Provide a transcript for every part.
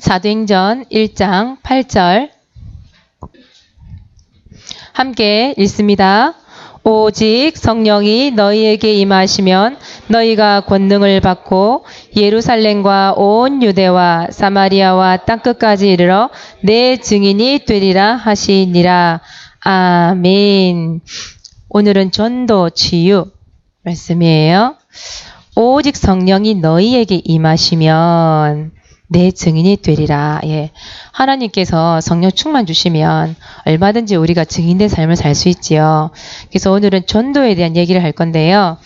사도행전 1장 8절 함께 읽습니다. 오직 성령이 너희에게 임하시면 너희가 권능을 받고 예루살렘과 온 유대와 사마리아와 땅끝까지 이르러 내 증인이 되리라 하시니라. 아멘. 오늘은 전도 치유 말씀이에요. 오직 성령이 너희에게 임하시면 내 증인이 되리라. 예. 하나님께서 성령 충만 주시면 얼마든지 우리가 증인된 삶을 살 수 있지요. 그래서 오늘은 전도에 대한 얘기를 할 건데요.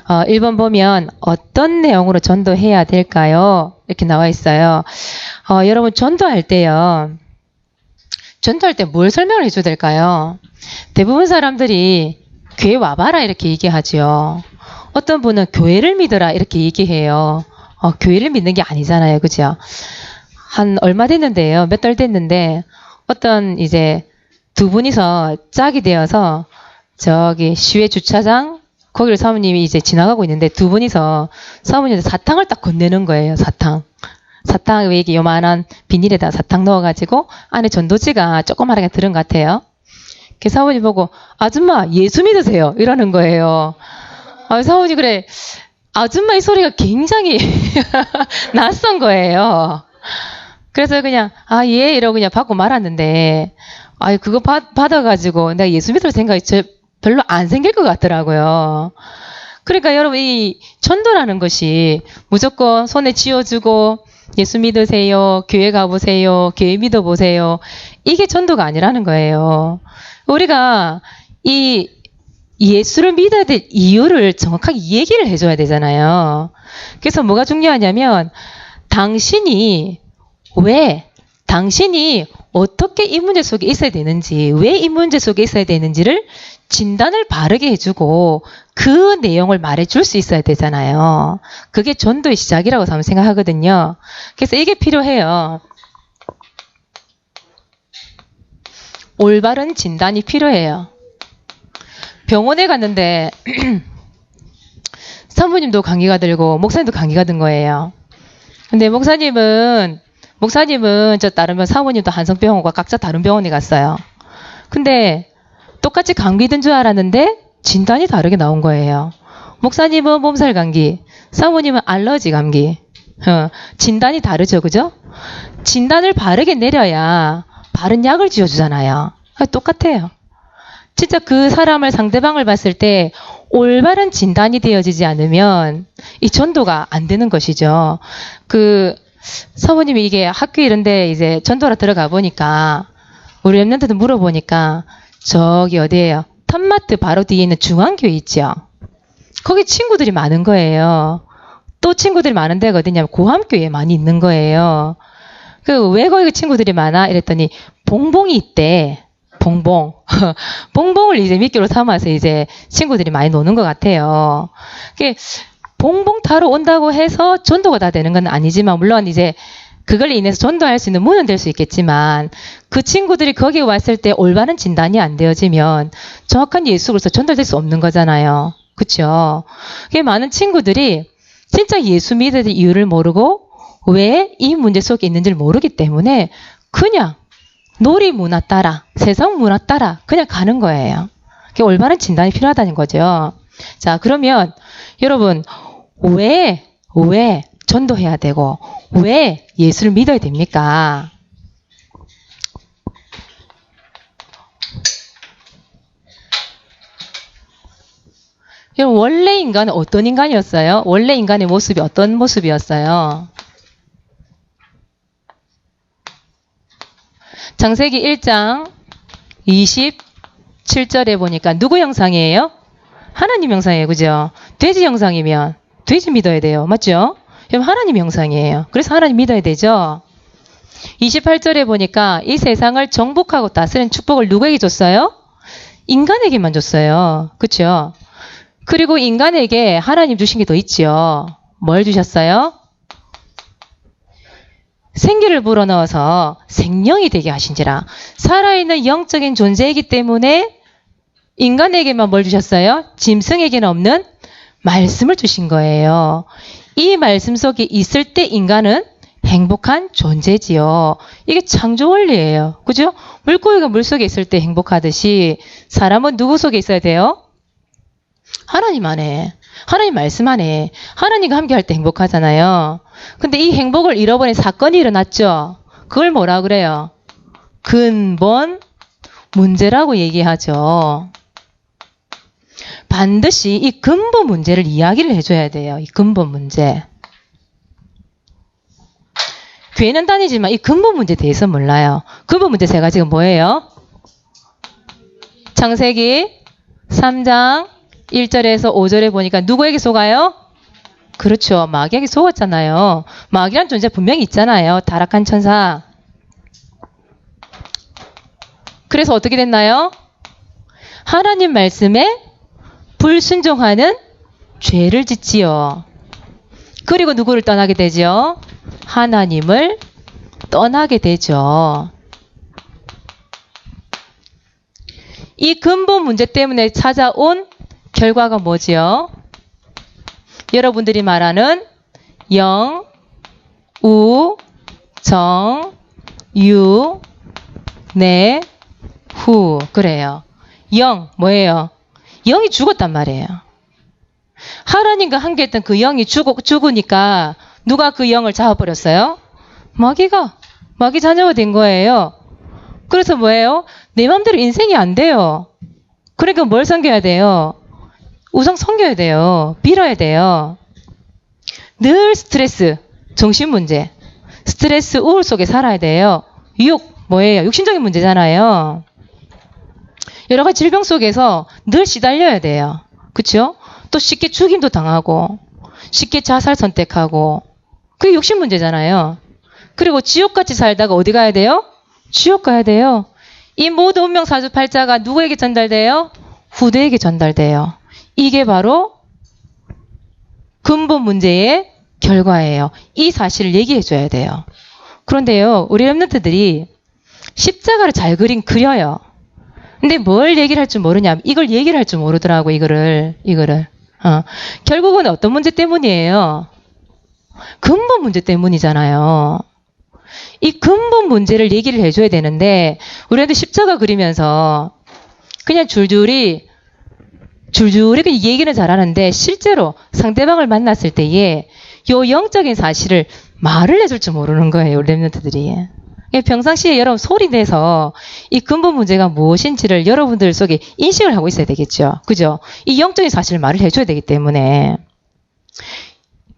1번 보면 어떤 내용으로 전도해야 될까요? 이렇게 나와 있어요. 여러분 전도할 때요. 전도할 때 뭘 설명을 해줘야 될까요? 대부분 사람들이 교회 와봐라 이렇게 얘기하죠. 어떤 분은 교회를 믿어라 이렇게 얘기해요. 교회를 믿는 게 아니잖아요. 그죠? 한 얼마 됐는데요. 몇 달 됐는데 어떤 이제 두 분이서 짝이 되어서 저기 시외 주차장 거기를 사모님이 이제 지나가고 있는데 두 분이서 사모님한테 사탕을 딱 건네는 거예요. 사탕 왜 이게 요만한 비닐에다 사탕 넣어가지고 안에 전도지가 조그마하게 들은 것 같아요. 그 사모님 보고 아줌마 예수 믿으세요 이러는 거예요. 사모님 그래 아줌마 이 소리가 굉장히 낯선 거예요. 그래서 그냥 예 이러고 그냥 받고 말았는데 그거 받아가지고 내가 예수 믿을 생각이 별로 안 생길 것 같더라고요. 그러니까 여러분 이 전도라는 것이 무조건 손에 쥐어주고 예수 믿으세요, 교회 가보세요, 교회 믿어보세요, 이게 전도가 아니라는 거예요. 우리가 이 예수를 믿어야 될 이유를 정확하게 얘기를 해줘야 되잖아요. 그래서 뭐가 중요하냐면 당신이 어떻게 이 문제 속에 있어야 되는지, 왜 이 문제 속에 있어야 되는지를 진단을 바르게 해주고 그 내용을 말해줄 수 있어야 되잖아요. 그게 전도의 시작이라고 저는 생각하거든요. 그래서 이게 필요해요. 올바른 진단이 필요해요. 병원에 갔는데 사모님도 감기가 들고 목사님도 감기가 든 거예요. 근데 목사님은 저 다른 사모님도 한성병원과 각자 다른 병원에 갔어요. 근데 똑같이 감기 든 줄 알았는데 진단이 다르게 나온 거예요. 목사님은 몸살 감기, 사모님은 알러지 감기. 진단이 다르죠, 그죠? 진단을 바르게 내려야 바른 약을 지어주잖아요. 똑같아요. 진짜 그 사람을 상대방을 봤을 때 올바른 진단이 되어지지 않으면 이 전도가 안 되는 것이죠. 사모님이 이게 학교 이런데 이제 전도라 들어가 보니까 우리 랩런트도 물어보니까 저기 어디예요? 탑마트 바로 뒤에 있는 중앙교회 있죠. 거기 친구들이 많은 거예요. 또 친구들이 많은 데가 어디냐면 고함교회에 많이 있는 거예요. 왜 거기 친구들이 많아? 이랬더니 봉봉이 있대. 봉봉을 이제 미끼로 삼아서 이제 친구들이 많이 노는 것 같아요. 봉봉 타러 온다고 해서 전도가 다 되는 건 아니지만, 물론 이제 그걸 인해서 전도할 수 있는 문은 될 수 있겠지만, 그 친구들이 거기에 왔을 때 올바른 진단이 안 되어지면 정확한 예수로서 전달될 수 없는 거잖아요. 그쵸? 많은 친구들이 진짜 예수 믿을 이유를 모르고 왜 이 문제 속에 있는지를 모르기 때문에 그냥 놀이 문화 따라, 세상 문화 따라 그냥 가는 거예요. 그게 올바른 진단이 필요하다는 거죠. 자, 그러면 여러분 왜 전도해야 되고 왜 예수를 믿어야 됩니까? 여러분 원래 인간은 어떤 인간이었어요? 원래 인간의 모습이 어떤 모습이었어요? 창세기 1장 27절에 보니까 누구 형상이에요? 하나님 형상이에요. 그죠? 돼지 형상이면 돼지 믿어야 돼요. 맞죠? 그럼 하나님 형상이에요. 그래서 하나님 믿어야 되죠? 28절에 보니까 이 세상을 정복하고 다스리는 축복을 누구에게 줬어요? 인간에게만 줬어요. 그렇죠? 그리고 인간에게 하나님 주신 게 더 있죠. 뭘 주셨어요? 생기를 불어넣어서 생명이 되게 하신지라. 살아있는 영적인 존재이기 때문에 인간에게만 뭘 주셨어요? 짐승에게는 없는 말씀을 주신 거예요. 이 말씀 속에 있을 때 인간은 행복한 존재지요. 이게 창조 원리예요. 그죠? 물고기가 물속에 있을 때 행복하듯이 사람은 누구 속에 있어야 돼요? 하나님 안에. 하나님 말씀 안에. 하나님과 함께 할 때 행복하잖아요. 근데 이 행복을 잃어버린 사건이 일어났죠. 그걸 뭐라 그래요? 근본 문제라고 얘기하죠. 반드시 이 근본 문제를 이야기를 해줘야 돼요. 이 근본 문제. 교회는 다니지만 이 근본 문제에 대해서 몰라요. 근본 문제 세 가지가 뭐예요? 창세기 3장 1절에서 5절에 보니까 누구에게 속아요? 그렇죠. 마귀에게 속았잖아요. 마귀란 존재 분명히 있잖아요. 타락한 천사. 그래서 어떻게 됐나요? 하나님 말씀에 불순종하는 죄를 짓지요. 그리고 누구를 떠나게 되죠? 하나님을 떠나게 되죠. 이 근본 문제 때문에 찾아온 결과가 뭐지요? 여러분들이 말하는 영, 우, 정, 유, 내, 후. 그래요. 영, 뭐예요? 영이 죽었단 말이에요. 하나님과 함께했던 그 영이 죽으니까 누가 그 영을 잡아버렸어요? 마귀 자녀가 된 거예요. 그래서 뭐예요? 내 마음대로 인생이 안 돼요. 그러니까 뭘 섬겨야 돼요? 우상 섬겨야 돼요. 빌어야 돼요. 늘 스트레스, 정신 문제, 스트레스, 우울 속에 살아야 돼요. 유혹, 뭐예요? 육신적인 문제잖아요. 여러 가지 질병 속에서 늘 시달려야 돼요. 그렇죠? 또 쉽게 죽임도 당하고 쉽게 자살 선택하고 그게 욕심 문제잖아요. 그리고 지옥같이 살다가 어디 가야 돼요? 지옥 가야 돼요. 이 모든 운명 사주팔자가 누구에게 전달돼요? 후대에게 전달돼요. 이게 바로 근본 문제의 결과예요. 이 사실을 얘기해 줘야 돼요. 그런데요, 우리 렘넌트들이 십자가를 잘 그려요. 근데 뭘 얘기를 할 줄 모르냐? 이걸 얘기를 할 줄 모르더라고, 이거를. 결국은 어떤 문제 때문이에요? 근본 문제 때문이잖아요. 이 근본 문제를 얘기를 해줘야 되는데, 우리한테 십자가 그리면서 그냥 줄줄이 그냥 얘기는 잘하는데, 실제로 상대방을 만났을 때에 요 영적인 사실을 말을 해줄 줄 모르는 거예요, 우리 렘넌트들이. 평상시에 여러분 소리 내서 이 근본 문제가 무엇인지를 여러분들 속에 인식을 하고 있어야 되겠죠. 그죠? 이 영적인 사실을 말을 해줘야 되기 때문에.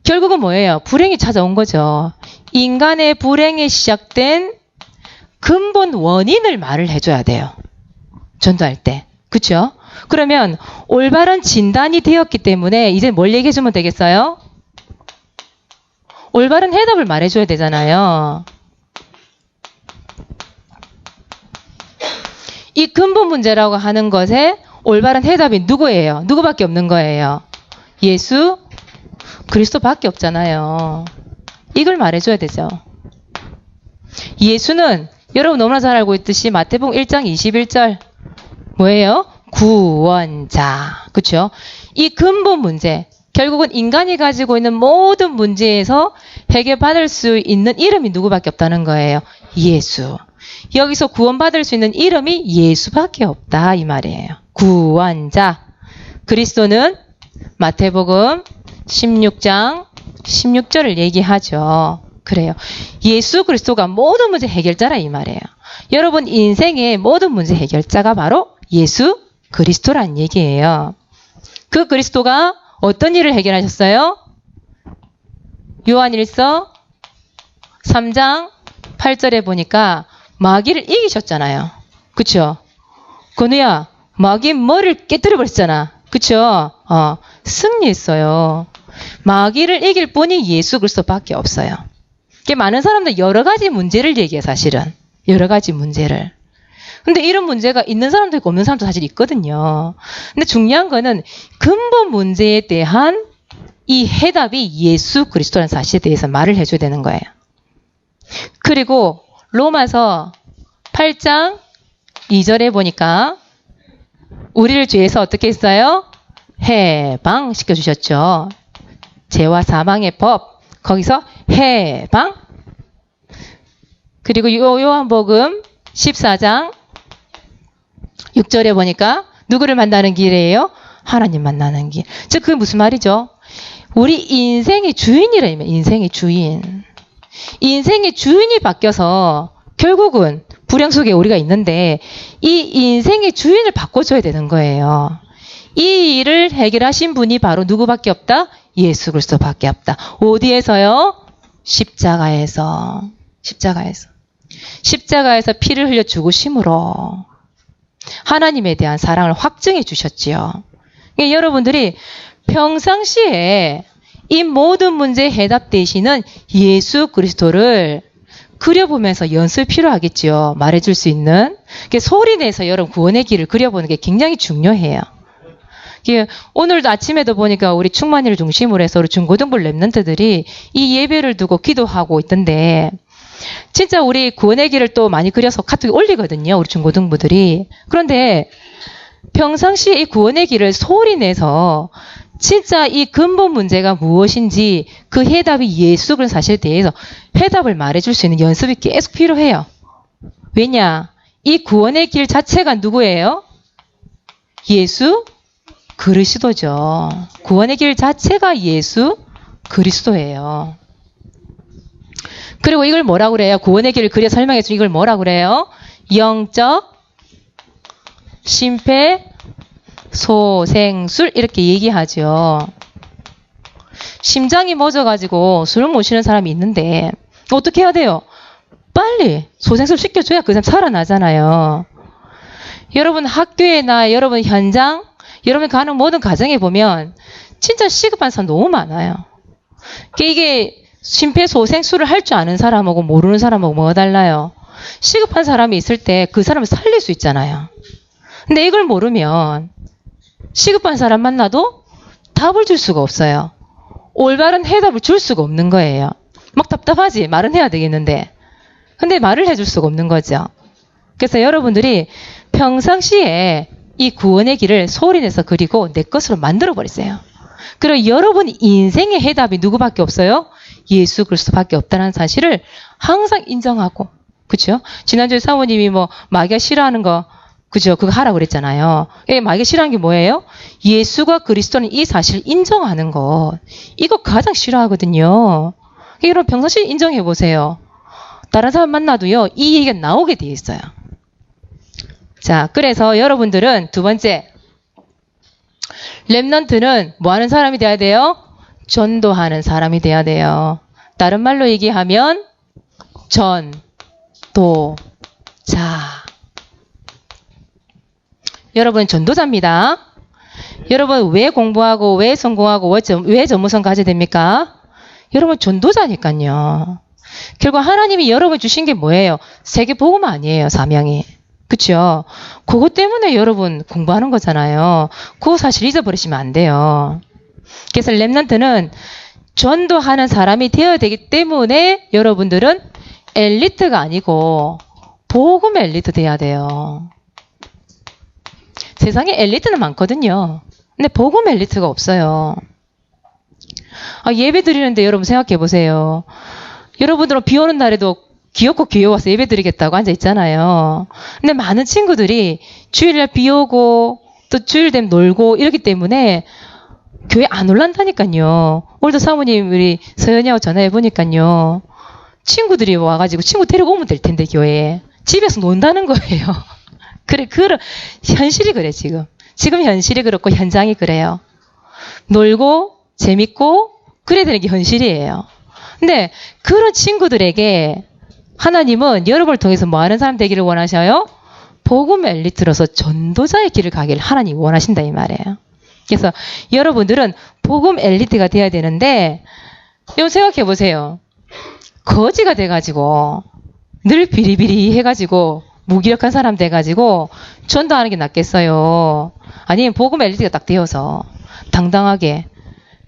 결국은 뭐예요? 불행이 찾아온 거죠. 인간의 불행에 시작된 근본 원인을 말을 해줘야 돼요. 전도할 때. 그쵸? 그러면 올바른 진단이 되었기 때문에 이제 뭘 얘기해주면 되겠어요? 올바른 해답을 말해줘야 되잖아요. 이 근본 문제라고 하는 것에 올바른 해답이 누구예요? 누구밖에 없는 거예요? 예수 그리스도밖에 없잖아요. 이걸 말해줘야 되죠. 예수는 여러분 너무나 잘 알고 있듯이 마태복음 1장 21절 뭐예요? 구원자. 그렇죠? 이 근본 문제 결국은 인간이 가지고 있는 모든 문제에서 해결받을 수 있는 이름이 누구밖에 없다는 거예요. 예수. 여기서 구원받을 수 있는 이름이 예수밖에 없다 이 말이에요. 구원자. 그리스도는 마태복음 16장 16절을 얘기하죠. 그래요. 예수 그리스도가 모든 문제 해결자라 이 말이에요. 여러분 인생의 모든 문제 해결자가 바로 예수 그리스도란 얘기예요. 그 그리스도가 어떤 일을 해결하셨어요? 요한일서 3장 8절에 보니까 마귀를 이기셨잖아요. 그쵸? 건우야, 마귀 머리를 깨뜨려 버렸잖아. 그쵸? 승리했어요. 마귀를 이길 분이 예수 그리스도밖에 없어요. 많은 사람들 여러 가지 문제를 얘기해 사실은. 여러 가지 문제를. 근데 이런 문제가 있는 사람도 있고 없는 사람도 사실 있거든요. 근데 중요한 거는 근본 문제에 대한 이 해답이 예수 그리스도라는 사실에 대해서 말을 해줘야 되는 거예요. 그리고 로마서 8장 2절에 보니까 우리를 죄에서 어떻게 했어요? 해방시켜 주셨죠. 죄와 사망의 법. 거기서 해방. 그리고 요한복음 14장 6절에 보니까 누구를 만나는 길이에요? 하나님 만나는 길. 즉 그게 무슨 말이죠? 우리 인생의 주인이라면 인생의 주인. 인생의 주인이 바뀌어서 결국은 불행 속에 우리가 있는데 이 인생의 주인을 바꿔줘야 되는 거예요. 이 일을 해결하신 분이 바로 누구밖에 없다? 예수 그리스도밖에 없다. 어디에서요? 십자가에서. 십자가에서 피를 흘려 죽으심으로 하나님에 대한 사랑을 확증해 주셨지요. 그러니까 여러분들이 평상시에 이 모든 문제에 해답 되시는 예수 그리스도를 그려보면서 연습이 필요하겠지요. 말해줄 수 있는. 소리 내서 여러분 구원의 길을 그려보는 게 굉장히 중요해요. 오늘도 아침에도 보니까 우리 충만이를 중심으로 해서 우리 중고등부 랩런트들이 이 예배를 두고 기도하고 있던데 진짜 우리 구원의 길을 또 많이 그려서 카톡에 올리거든요. 우리 중고등부들이. 그런데 평상시에 이 구원의 길을 소리 내서 진짜 이 근본 문제가 무엇인지 그 해답이 예수 그리스도 사실에 대해서 해답을 말해줄 수 있는 연습이 계속 필요해요. 왜냐? 이 구원의 길 자체가 누구예요? 예수 그리스도죠. 구원의 길 자체가 예수 그리스도예요. 그리고 이걸 뭐라고 그래요? 구원의 길을 그려 설명해 준 이걸 뭐라고 그래요? 영적 심폐소생술 이렇게 얘기하죠. 심장이 멎어가지고 숨을 못 쉬는 사람이 있는데 어떻게 해야 돼요? 빨리 소생술 시켜줘야 그 사람 살아나잖아요. 여러분 학교에나 여러분 현장, 여러분 가는 모든 가정에 보면 진짜 시급한 사람 너무 많아요. 이게 심폐소생술을 할 줄 아는 사람하고 모르는 사람하고 뭐가 달라요? 시급한 사람이 있을 때 그 사람을 살릴 수 있잖아요. 근데 이걸 모르면 시급한 사람 만나도 답을 줄 수가 없어요. 올바른 해답을 줄 수가 없는 거예요. 막 답답하지? 말은 해야 되겠는데. 근데 말을 해줄 수가 없는 거죠. 그래서 여러분들이 평상시에 이 구원의 길을 소리내서 그리고 내 것으로 만들어버리세요. 그리고 여러분 인생의 해답이 누구밖에 없어요? 예수 그리스도밖에 없다는 사실을 항상 인정하고, 그죠? 지난주에 사모님이 뭐 마귀가 싫어하는 거, 그죠? 그거 하라고 그랬잖아요. 마귀가 싫어하는 게 뭐예요? 예수가 그리스도는 이 사실을 인정하는 것. 이거 가장 싫어하거든요. 여러분 평상시에 인정해 보세요. 다른 사람 만나도요, 이 얘기가 나오게 돼 있어요. 자, 그래서 여러분들은 두 번째, 렘넌트는 뭐 하는 사람이 돼야 돼요? 전도하는 사람이 돼야 돼요. 다른 말로 얘기하면 전도자. 여러분 전도자입니다. 여러분 왜 공부하고 왜 성공하고 왜 전문성 가져야 됩니까? 여러분 전도자니까요. 결국 하나님이 여러분 주신 게 뭐예요? 세계복음 아니에요, 사명이. 그쵸? 그것 때문에 여러분 공부하는 거잖아요. 그거 사실 잊어버리시면 안 돼요. 그래서 렘넌트는 전도하는 사람이 되어야 되기 때문에 여러분들은 엘리트가 아니고 복음 엘리트 돼야 돼요. 세상에 엘리트는 많거든요. 근데 복음 엘리트가 없어요. 예배 드리는데 여러분 생각해 보세요. 여러분들은 비 오는 날에도 귀엽고 귀여워서 예배 드리겠다고 앉아 있잖아요. 근데 많은 친구들이 주일날 비 오고 또 주일 되면 놀고 이러기 때문에 교회 안 올란다니까요. 오늘도 사모님 우리 서연이하고 전화해 보니까요. 친구들이 와가지고 친구 데리고 오면 될 텐데 교회에. 집에서 논다는 거예요. 그래, 현실이 그래 지금. 지금 현실이 그렇고 현장이 그래요. 놀고 재밌고 그래야 되는 게 현실이에요. 근데 그런 친구들에게 하나님은 여러분을 통해서 뭐 하는 사람 되기를 원하셔요? 복음 엘리트로서 전도자의 길을 가기를 하나님이 원하신다 이 말이에요. 그래서 여러분들은 복음 엘리트가 돼야 되는데 여러분 생각해 보세요. 거지가 돼가지고 늘 비리비리 해가지고 무기력한 사람 돼가지고 전도하는 게 낫겠어요? 아니면 복음 엘리트가 딱 되어서 당당하게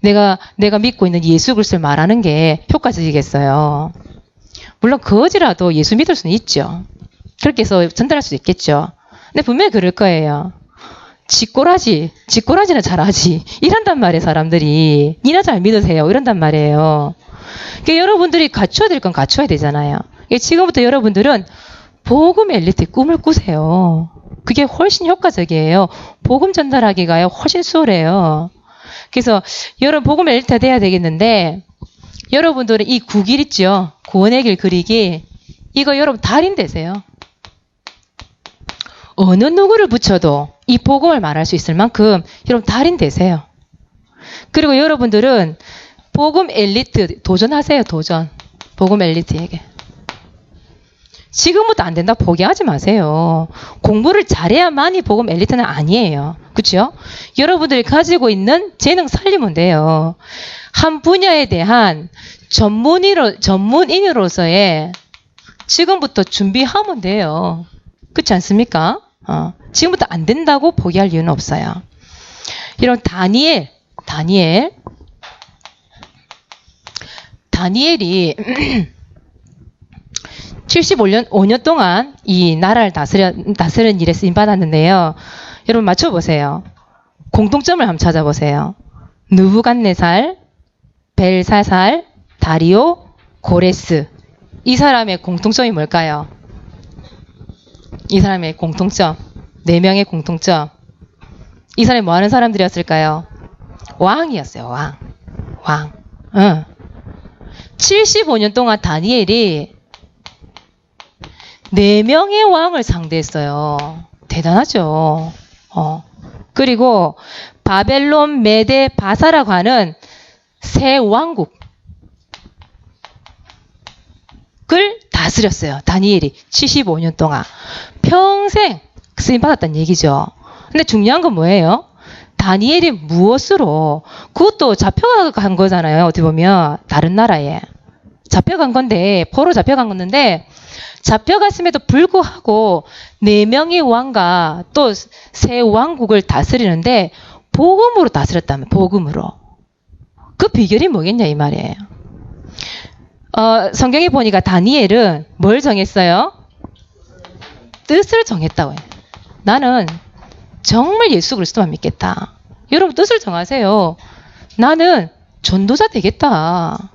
내가 믿고 있는 예수 그리스도를 말하는 게 효과적이겠어요? 물론 거지라도 예수 믿을 수는 있죠. 그렇게 해서 전달할 수도 있겠죠. 근데 분명히 그럴 거예요. 쥐꼬라지는 잘하지. 이런단 말이에요, 사람들이. 니나 잘 믿으세요. 이런단 말이에요. 그러니까 여러분들이 갖춰야 될 건 갖춰야 되잖아요. 지금부터 여러분들은 복음 엘리트의 꿈을 꾸세요. 그게 훨씬 효과적이에요. 복음 전달하기가요, 훨씬 수월해요. 그래서 여러분 복음 엘리트가 돼야 되겠는데, 여러분들은 이 구길 있죠? 구원의 길 그리기, 이거 여러분 달인 되세요. 어느 누구를 붙여도 이 복음을 말할 수 있을 만큼 여러분 달인 되세요. 그리고 여러분들은 복음 엘리트 도전하세요. 도전. 복음 엘리트에게. 지금부터 안 된다 포기하지 마세요. 공부를 잘해야만이 복음 엘리트는 아니에요. 그렇죠? 여러분들이 가지고 있는 재능 살리면 돼요. 한 분야에 대한 전문인으로서의 지금부터 준비하면 돼요. 그렇지 않습니까? 지금부터 안 된다고 포기할 이유는 없어요. 이런 다니엘이 75년 동안 이 나라를 다스리는 일에 쓰임받았는데요. 여러분 맞춰보세요. 공통점을 한번 찾아보세요. 느부갓네살, 벨사살, 다리오, 고레스. 이 사람의 공통점이 뭘까요? 이 사람의 공통점. 4명의 공통점. 이 사람이 뭐 하는 사람들이었을까요? 왕이었어요. 왕. 75년 동안 다니엘이 4명의 왕을 상대했어요. 대단하죠. 그리고 바벨론, 메데, 바사라고 하는 세 왕국을 다스렸어요. 다니엘이 75년 동안. 평생 쓰임받았다는 얘기죠. 근데 중요한 건 뭐예요? 다니엘이 무엇으로, 그것도 잡혀간 거잖아요. 어떻게 보면 다른 나라에 잡혀간 건데, 포로 잡혀간 건데, 잡혀갔음에도 불구하고 4명의 왕과 또 세 왕국을 다스리는데 복음으로 다스렸다면, 복음으로. 그 비결이 뭐겠냐 이 말이에요. 성경에 보니까 다니엘은 뭘 정했어요? 뜻을 정했다고 해요. 나는 정말 예수 그리스도만 믿겠다. 여러분 뜻을 정하세요. 나는 전도자 되겠다.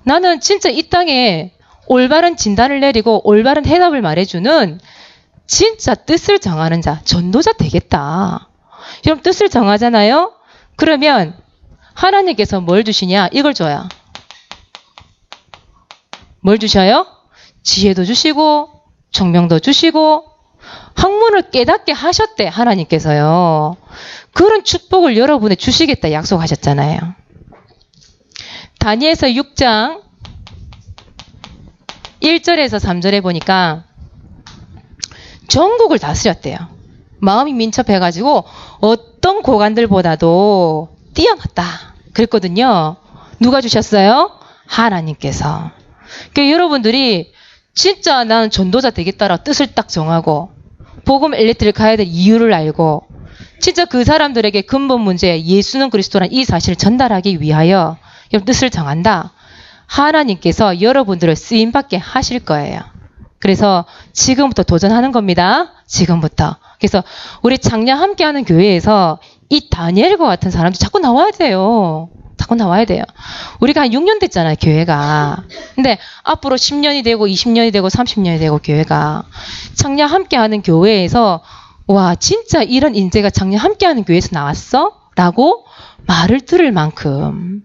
나는 진짜 이 땅에 올바른 진단을 내리고 올바른 해답을 말해주는 진짜 뜻을 정하는 자, 전도자 되겠다. 여러분 뜻을 정하잖아요? 그러면 하나님께서 뭘 주시냐? 이걸 줘요. 뭘 주셔요? 지혜도 주시고 총명도 주시고 학문을 깨닫게 하셨대, 하나님께서요. 그런 축복을 여러분에 주시겠다 약속하셨잖아요. 다니엘서 6장 1절에서 3절에 보니까 전국을 다스렸대요. 마음이 민첩해가지고 어떤 고관들보다도 뛰어났다 그랬거든요. 누가 주셨어요? 하나님께서. 그러니까 여러분들이 진짜 나는 전도자 되겠다라 뜻을 딱 정하고 복음 엘리트를 가야 될 이유를 알고 진짜 그 사람들에게 근본 문제 예수는 그리스도란 이 사실을 전달하기 위하여 뜻을 정한다. 하나님께서 여러분들을 쓰임받게 하실 거예요. 그래서 지금부터 도전하는 겁니다. 지금부터. 그래서 우리 작년 함께하는 교회에서 이 다니엘과 같은 사람들 자꾸 나와야 돼요. 자꾸 나와야 돼요. 우리가 한 6년 됐잖아요, 교회가. 근데 앞으로 10년이 되고 20년이 되고 30년이 되고 교회가. 작년 함께하는 교회에서 와 진짜 이런 인재가 작년 함께하는 교회에서 나왔어? 라고 말을 들을 만큼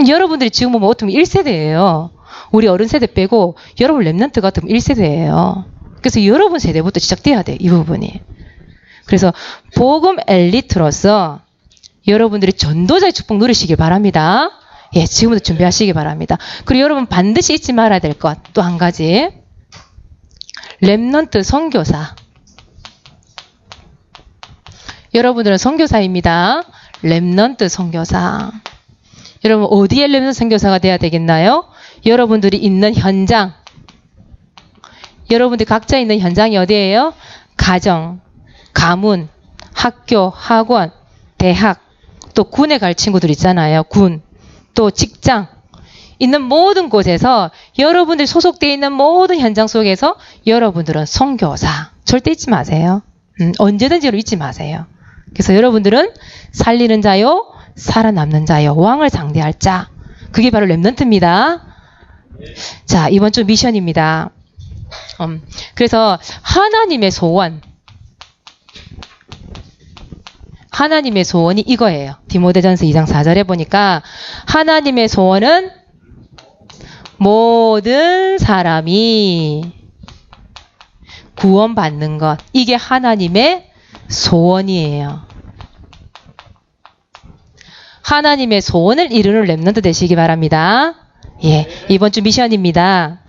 여러분들이 지금 보면 어떻게 보면 1세대예요. 우리 어른 세대 빼고 여러분 랩런트 같으면 1세대예요. 그래서 여러분 세대부터 시작돼야 돼, 이 부분이. 그래서 복음 엘리트로서 여러분들이 전도자의 축복 누리시길 바랍니다. 예, 지금부터 준비하시기 바랍니다. 그리고 여러분 반드시 잊지 말아야 될 것 또 한 가지. 랩런트 선교사. 여러분들은 선교사입니다. 랩런트 선교사. 여러분 어디에 랩런트 선교사가 돼야 되겠나요? 여러분들이 있는 현장. 여러분들이 각자 있는 현장이 어디예요? 가정, 가문, 학교, 학원, 대학, 또 군에 갈 친구들 있잖아요. 군, 또 직장 있는 모든 곳에서 여러분들이 소속되어 있는 모든 현장 속에서 여러분들은 선교사. 절대 잊지 마세요. 언제든지 잊지 마세요. 그래서 여러분들은 살리는 자요, 살아남는 자요, 왕을 상대할 자. 그게 바로 랩런트입니다. 자, 이번 주 미션입니다. 그래서 하나님의 소원, 하나님의 소원이 이거예요. 디모데전서 2장 4절에 보니까 하나님의 소원은 모든 사람이 구원받는 것. 이게 하나님의 소원이에요. 하나님의 소원을 이루는 렘넌트 되시기 바랍니다. 예, 이번 주 미션입니다.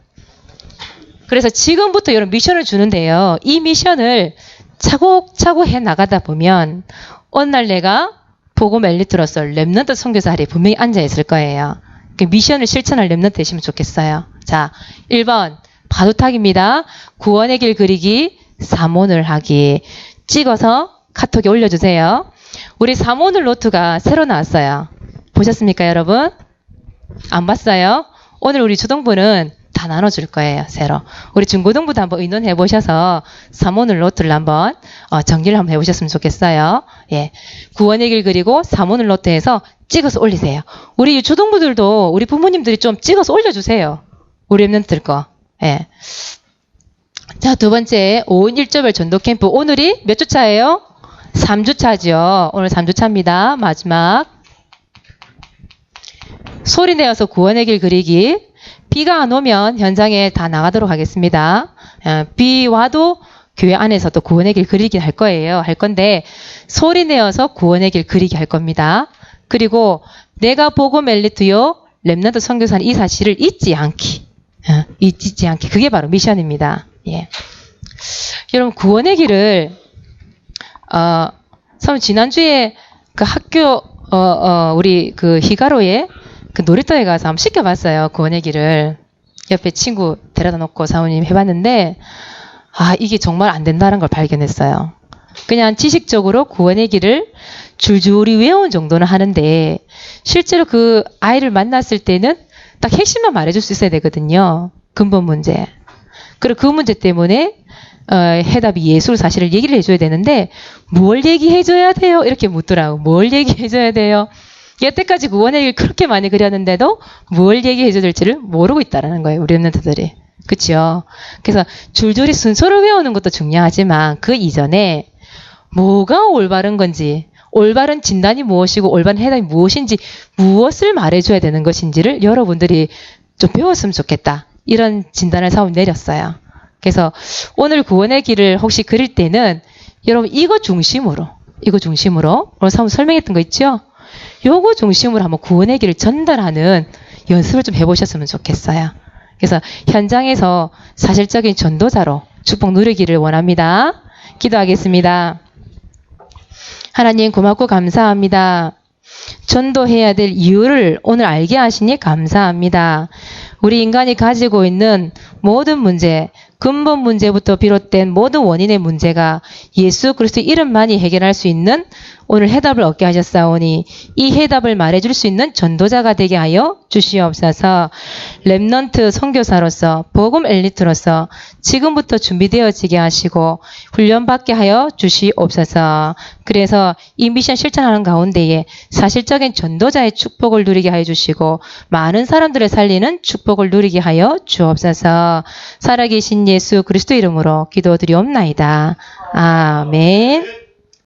그래서 지금부터 이런 미션을 주는데요. 이 미션을 차곡차곡 해 나가다 보면 어느 날 내가 복음 엘리트로서 렘넌트 선교사 자리에 분명히 앉아 있을 거예요. 그 미션을 실천할 렘넌트 되시면 좋겠어요. 자, 1번 바둑탁입니다. 구원의 길 그리기, 사모늘 하기. 찍어서 카톡에 올려주세요. 우리 사모늘 노트가 새로 나왔어요. 보셨습니까, 여러분? 안 봤어요? 오늘 우리 초등부는 다 나눠줄 거예요, 새로. 우리 중고등부도 한번 의논해 보셔서 사모늘 노트를 한번 정리를 한번 해보셨으면 좋겠어요. 예, 구원의 길 그리고 사모늘 노트에서 찍어서 올리세요. 우리 초등부들도 우리 부모님들이 좀 찍어서 올려주세요. 우리 랩런트들 거. 예. 자, 두 번째 5인 1조별 전도 캠프. 오늘이 몇 주차예요? 3주차죠. 오늘 3주차입니다. 마지막. 소리 내어서 구원의 길 그리기. 비가 안 오면 현장에 다 나가도록 하겠습니다. 비 와도 교회 안에서도 구원의 길 그리기 할 거예요. 할 건데 소리 내어서 구원의 길 그리기 할 겁니다. 그리고 내가 복음 엘리트요 렘넌트 선교사는 이 사실을 잊지 않기. 잊지 않기. 그게 바로 미션입니다. 예. 여러분 구원의 길을 지난주에 그 학교 우리 그 히가로에 그 놀이터에 가서 한번 시켜봤어요. 구원의 길을. 옆에 친구 데려다 놓고 사모님 해봤는데, 이게 정말 안 된다는 걸 발견했어요. 그냥 지식적으로 구원의 길을 줄줄이 외운 정도는 하는데, 실제로 그 아이를 만났을 때는 딱 핵심만 말해줄 수 있어야 되거든요. 근본 문제. 그리고 그 문제 때문에, 해답이 예술 사실을 얘기를 해줘야 되는데, 뭘 얘기해줘야 돼요? 이렇게 묻더라고. 뭘 얘기해줘야 돼요? 여태까지 구원의 길 그렇게 많이 그렸는데도 뭘 얘기해줘야 될지를 모르고 있다는 거예요. 우리 랩런트들이. 그렇죠? 그래서 줄줄이 순서를 외우는 것도 중요하지만 그 이전에 뭐가 올바른 건지, 올바른 진단이 무엇이고 올바른 해답이 무엇인지, 무엇을 말해줘야 되는 것인지를 여러분들이 좀 배웠으면 좋겠다. 이런 진단을 사업 내렸어요. 그래서 오늘 구원의 길을 혹시 그릴 때는 여러분 이거 중심으로 오늘 사업 설명했던 거 있죠? 요거 중심으로 한번 구원의 길을 전달하는 연습을 좀 해보셨으면 좋겠어요. 그래서 현장에서 사실적인 전도자로 축복 누리기를 원합니다. 기도하겠습니다. 하나님 고맙고 감사합니다. 전도해야 될 이유를 오늘 알게 하시니 감사합니다. 우리 인간이 가지고 있는 모든 문제, 근본 문제부터 비롯된 모든 원인의 문제가 예수 그리스도 이름만이 해결할 수 있는 오늘 해답을 얻게 하셨사오니 이 해답을 말해줄 수 있는 전도자가 되게 하여 주시옵소서. 렘넌트 선교사로서 복음 엘리트로서 지금부터 준비되어지게 하시고 훈련받게 하여 주시옵소서. 그래서 이 미션 실천하는 가운데에 사실적인 전도자의 축복을 누리게 하여 주시고 많은 사람들을 살리는 축복을 누리게 하여 주옵소서. 살아계신 예수 그리스도 이름으로 기도드리옵나이다. 아멘.